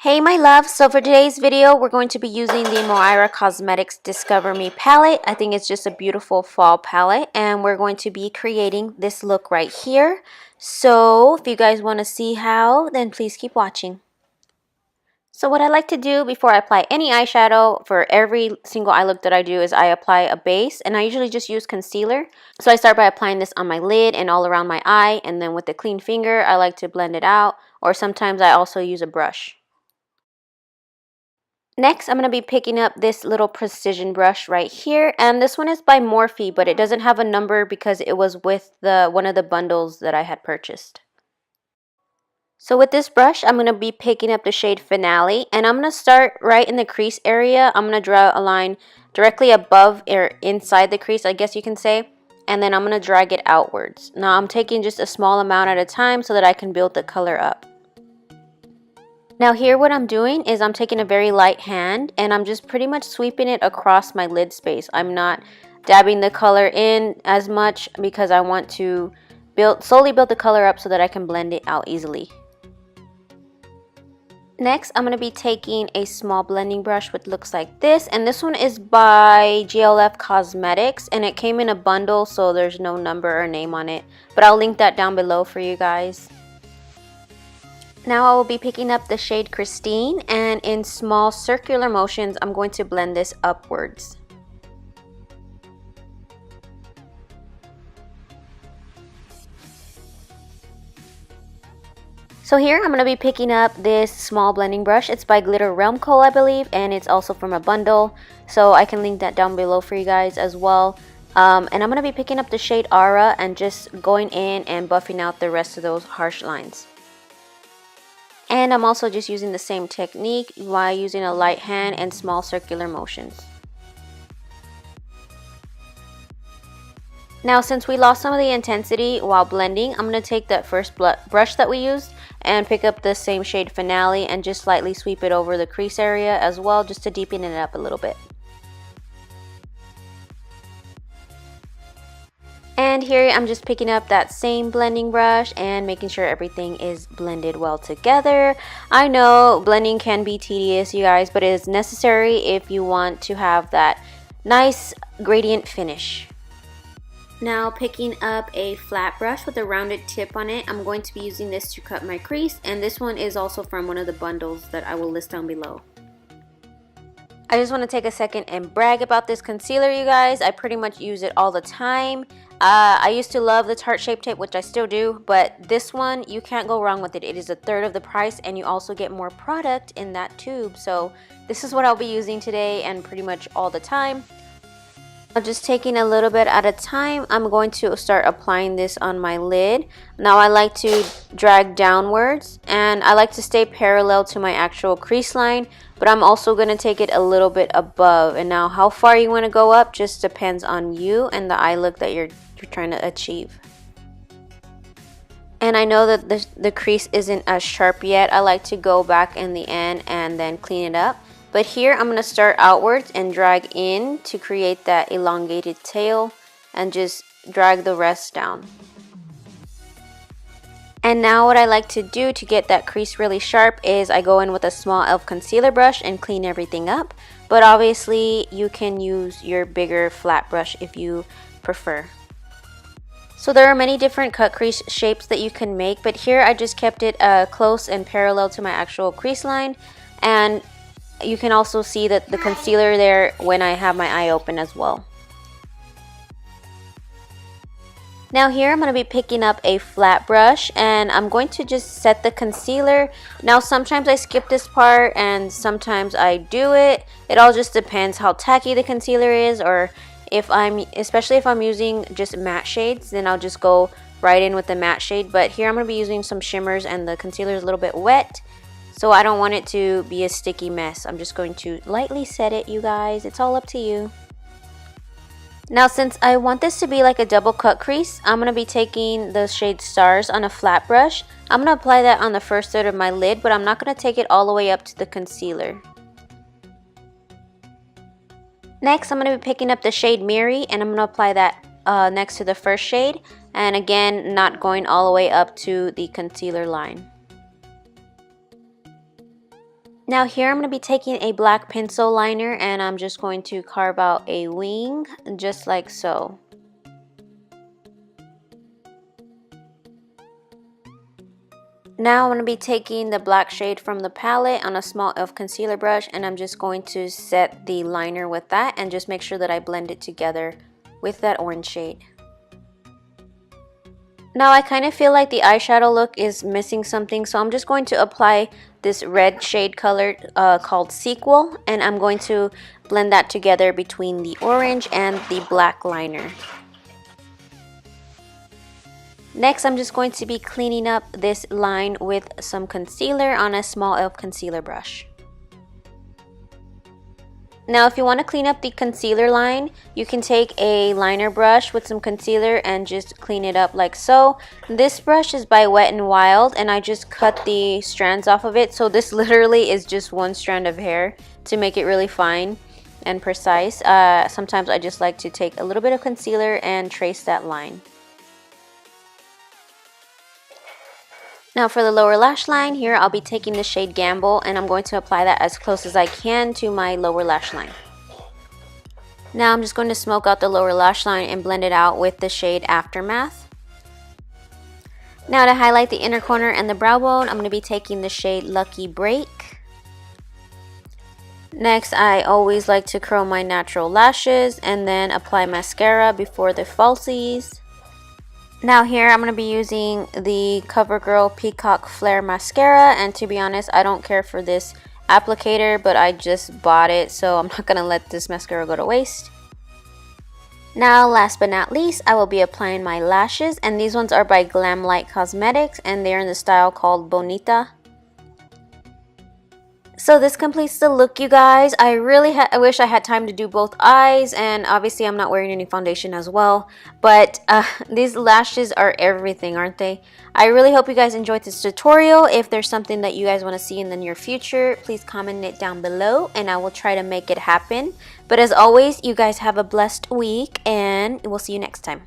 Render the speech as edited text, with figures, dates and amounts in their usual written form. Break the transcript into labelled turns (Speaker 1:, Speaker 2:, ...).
Speaker 1: Hey my love, so for today's video we're going to be using the Moira Cosmetics Discover Me palette. I think it's just a beautiful fall palette and we're going to be creating this look right here. So if you guys want to see how, then please keep watching. So what I like to do before I apply any eyeshadow for every single eye look that I do is I apply a base, and I usually just use concealer. So I start by applying this on my lid and all around my eye, and then with a clean finger I like to blend it out, or sometimes I also use a brush. Next, I'm going to be picking up this little precision brush right here, and this one is by Morphe, but it doesn't have a number because it was with one of the bundles that I had purchased. So with this brush, I'm going to be picking up the shade Finale, and I'm going to start right in the crease area. I'm going to draw a line directly above or inside the crease, I guess you can say, and then I'm going to drag it outwards. Now I'm taking just a small amount at a time so that I can build the color up. Now here what I'm doing is I'm taking a very light hand and I'm just pretty much sweeping it across my lid space. I'm not dabbing the color in as much because I want to slowly build the color up so that I can blend it out easily. Next, I'm going to be taking a small blending brush which looks like this, and this one is by GLF Cosmetics and it came in a bundle, so there's no number or name on it, but I'll link that down below for you guys. Now I will be picking up the shade Christine, and in small circular motions I'm going to blend this upwards. So here I'm going to be picking up this small blending brush. It's by Glitter Realm Co, I believe, and it's also from a bundle, so I can link that down below for you guys as well. And I'm going to be picking up the shade Aura and just going in and buffing out the rest of those harsh lines. And I'm also just using the same technique while using a light hand and small circular motions. Now since we lost some of the intensity while blending, I'm going to take that first brush that we used and pick up the same shade Finale and just slightly sweep it over the crease area as well, just to deepen it up a little bit. And here I'm just picking up that same blending brush and making sure everything is blended well together. I know blending can be tedious, you guys, but it is necessary if you want to have that nice gradient finish. Now picking up a flat brush with a rounded tip on it, I'm going to be using this to cut my crease, and this one is also from one of the bundles that I will list down below. I just want to take a second and brag about this concealer, you guys. I pretty much use it all the time. I used to love the Tarte Shape Tape, which I still do, but this one, you can't go wrong with it. It is a third of the price and you also get more product in that tube. So this is what I'll be using today and pretty much all the time. I'm just taking a little bit at a time. I'm going to start applying this on my lid. Now I like to drag downwards and I like to stay parallel to my actual crease line, but I'm also going to take it a little bit above. And now how far you want to go up just depends on you and the eye look that you're trying to achieve. And I know that the crease isn't as sharp yet. I like to go back in the end and then clean it up. But here I'm going to start outwards and drag in to create that elongated tail and just drag the rest down. And now what I like to do to get that crease really sharp is I go in with a small e.l.f. concealer brush and clean everything up. But obviously you can use your bigger flat brush if you prefer. So there are many different cut crease shapes that you can make, but here I just kept it close and parallel to my actual crease line, and you can also see that the concealer there when I have my eye open as well. Now here I'm going to be picking up a flat brush and I'm going to just set the concealer. Now sometimes I skip this part and sometimes I do it. It all just depends how tacky the concealer is, or especially if I'm using just matte shades, then I'll just go right in with the matte shade. But here I'm going to be using some shimmers and the concealer is a little bit wet, so I don't want it to be a sticky mess. I'm just going to lightly set it, you guys. It's all up to you. Now since I want this to be like a double cut crease, I'm going to be taking the shade Stars on a flat brush. I'm going to apply that on the first third of my lid, but I'm not going to take it all the way up to the concealer. Next, I'm going to be picking up the shade Miri and I'm going to apply that next to the first shade. And again, not going all the way up to the concealer line. Now here I'm going to be taking a black pencil liner and I'm just going to carve out a wing just like so. Now I'm going to be taking the black shade from the palette on a small e.l.f. concealer brush and I'm just going to set the liner with that and just make sure that I blend it together with that orange shade. Now I kind of feel like the eyeshadow look is missing something, so I'm just going to apply this red shade color called Sequel, and I'm going to blend that together between the orange and the black liner. Next, I'm just going to be cleaning up this line with some concealer on a small e.l.f. concealer brush. Now, if you want to clean up the concealer line, you can take a liner brush with some concealer and just clean it up like so. This brush is by Wet n Wild, and I just cut the strands off of it. So this literally is just one strand of hair to make it really fine and precise. Sometimes I just like to take a little bit of concealer and trace that line. Now for the lower lash line, here I'll be taking the shade Gamble and I'm going to apply that as close as I can to my lower lash line. Now I'm just going to smoke out the lower lash line and blend it out with the shade Aftermath. Now to highlight the inner corner and the brow bone, I'm going to be taking the shade Lucky Break. Next, I always like to curl my natural lashes and then apply mascara before the falsies. Now here I'm going to be using the CoverGirl Peacock Flare Mascara, and to be honest, I don't care for this applicator, but I just bought it, so I'm not going to let this mascara go to waste. Now last but not least, I will be applying my lashes, and these ones are by Glamlight Cosmetics and they're in the style called Bonita. So this completes the look, you guys. I wish I had time to do both eyes, and obviously I'm not wearing any foundation as well, but these lashes are everything, aren't they? I really hope you guys enjoyed this tutorial. If there's something that you guys want to see in the near future, please comment it down below and I will try to make it happen. But as always, you guys have a blessed week and we'll see you next time.